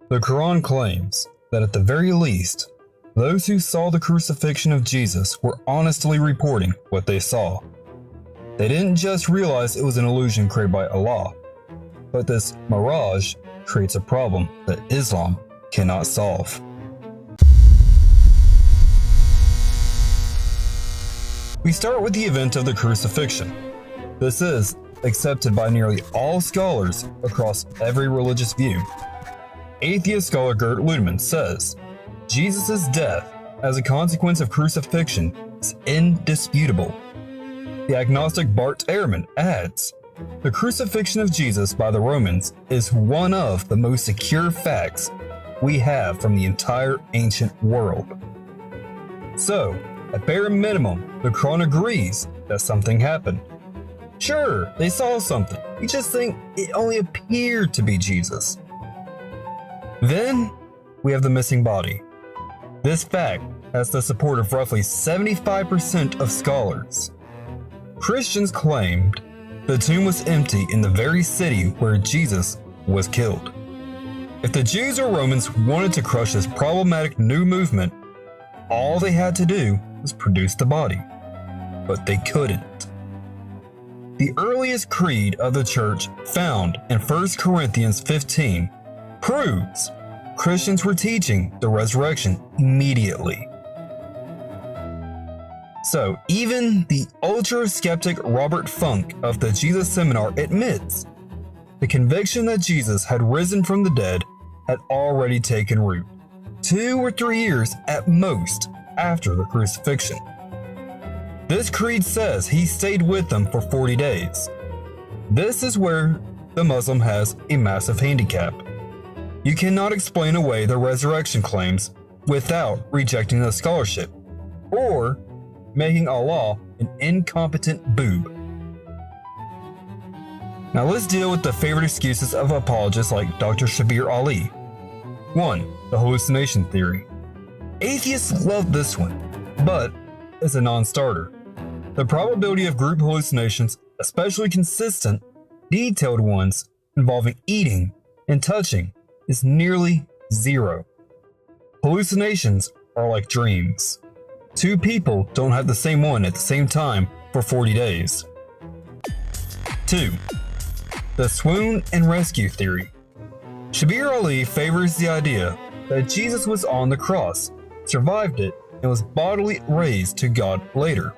The Quran claims that at the very least, those who saw the crucifixion of Jesus were honestly reporting what they saw. They didn't just realize it was an illusion created by Allah, but this mirage creates a problem that Islam cannot solve. We start with the event of the crucifixion. This is accepted by nearly all scholars across every religious view. Atheist scholar Gert Ludemann says, Jesus' death as a consequence of crucifixion is indisputable. The agnostic Bart Ehrman adds, the crucifixion of Jesus by the Romans is one of the most secure facts we have from the entire ancient world. So, at bare minimum, the Quran agrees that something happened. Sure, they saw something, we just think it only appeared to be Jesus. Then, we have the missing body. This fact has the support of roughly 75% of scholars. Christians claimed the tomb was empty in the very city where Jesus was killed. If the Jews or Romans wanted to crush this problematic new movement, all they had to do was produce the body. But they couldn't. The earliest creed of the church, found in 1 Corinthians 15, proves Christians were teaching the resurrection immediately. So, even the ultra-skeptic Robert Funk of the Jesus Seminar admits the conviction that Jesus had risen from the dead had already taken root, 2 or 3 years at most after the crucifixion. This creed says he stayed with them for 40 days. This is where the Muslim has a massive handicap. You cannot explain away the resurrection claims without rejecting the scholarship, or making Allah an incompetent boob. Now let's deal with the favorite excuses of apologists like Dr. Shabir Ali. 1. The hallucination theory. Atheists love this one, but it's a non-starter. The probability of group hallucinations, especially consistent, detailed ones involving eating and touching, is nearly zero. Hallucinations are like dreams. 2 people don't have the same one at the same time for 40 days. 2. The swoon and rescue theory. Shabir Ali favors the idea that Jesus was on the cross, survived it, and was bodily raised to God later.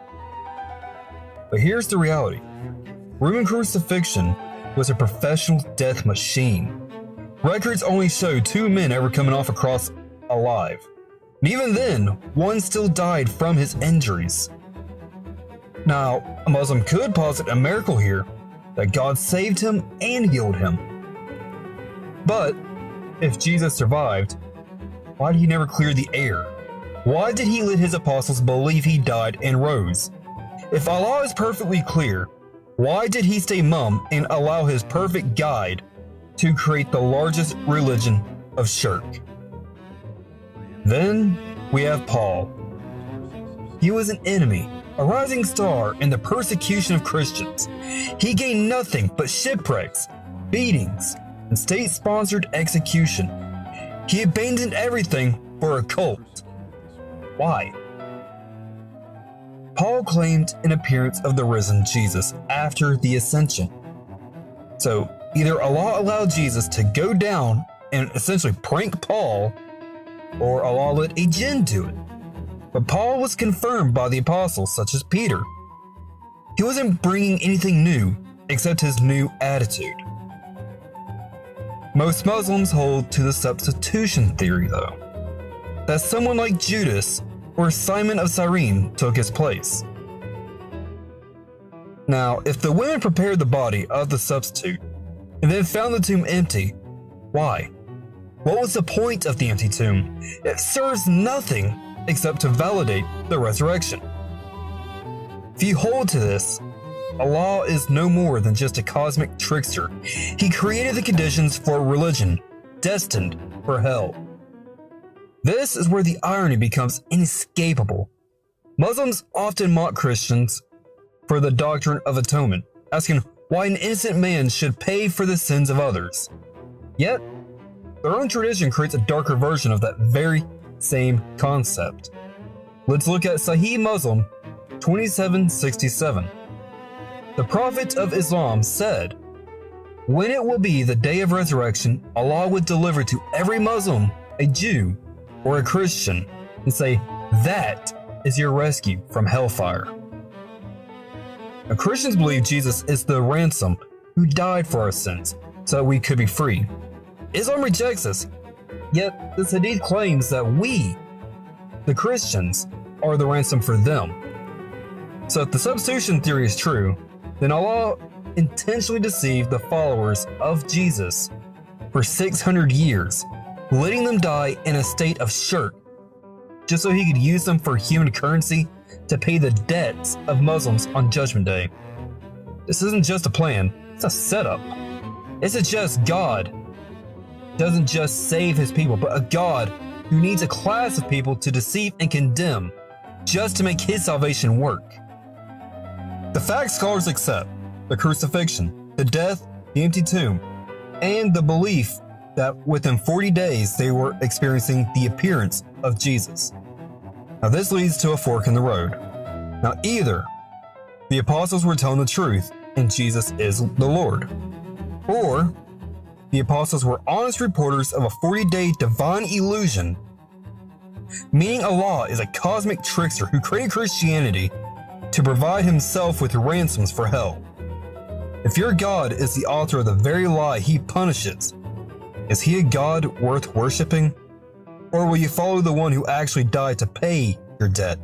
But here's the reality. Roman crucifixion was a professional death machine. Records only show 2 men ever coming off a cross alive. And even then, one still died from his injuries. Now, a Muslim could posit a miracle here, that God saved him and healed him. But, if Jesus survived, why did he never clear the air? Why did he let his apostles believe he died and rose? If Allah is perfectly clear, why did he stay mum and allow his perfect guide to create the largest religion of shirk? Then we have Paul. He was an enemy, a rising star in the persecution of Christians. He gained nothing but shipwrecks, beatings, and state-sponsored execution. He abandoned everything for a cult. Why? Paul claimed an appearance of the risen Jesus after the ascension. So either Allah allowed Jesus to go down and essentially prank Paul, or Allah let a jinn do it. But Paul was confirmed by the apostles such as Peter. He wasn't bringing anything new except his new attitude. Most Muslims hold to the substitution theory though, that someone like Judas or Simon of Cyrene took his place. Now, if the women prepared the body of the substitute and then found the tomb empty, why? What was the point of the empty tomb? It serves nothing except to validate the resurrection. If you hold to this, Allah is no more than just a cosmic trickster. He created the conditions for a religion destined for hell. This is where the irony becomes inescapable. Muslims often mock Christians for the doctrine of atonement, asking why an innocent man should pay for the sins of others. Yet, Their own tradition creates a darker version of that very same concept. Let's look at Sahih Muslim 2767. The Prophet of Islam said, "When it will be the day of resurrection, Allah would deliver to every Muslim, a Jew, or a Christian, and say, 'That is your rescue from hellfire.'" Now, Christians believe Jesus is the ransom who died for our sins so that we could be free. Islam rejects this, yet this hadith claims that we, the Christians, are the ransom for them. So if the substitution theory is true, then Allah intentionally deceived the followers of Jesus for 600 years, letting them die in a state of shirk, just so he could use them for human currency to pay the debts of Muslims on Judgment Day. This isn't just a plan, it's a setup. It suggests God doesn't just save his people, but a God who needs a class of people to deceive and condemn just to make his salvation work. The fact scholars accept the crucifixion, the death, the empty tomb, and the belief that within 40 days they were experiencing the appearance of Jesus. Now this leads to a fork in the road. Now either the apostles were telling the truth and Jesus is the Lord, or the apostles were honest reporters of a 40-day divine illusion, meaning Allah is a cosmic trickster who created Christianity to provide himself with ransoms for hell. If your God is the author of the very lie he punishes, is he a God worth worshiping? Or will you follow the one who actually died to pay your debt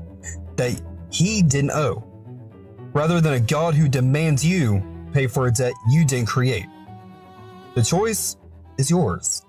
that he didn't owe, rather than a God who demands you pay for a debt you didn't create? The choice is yours.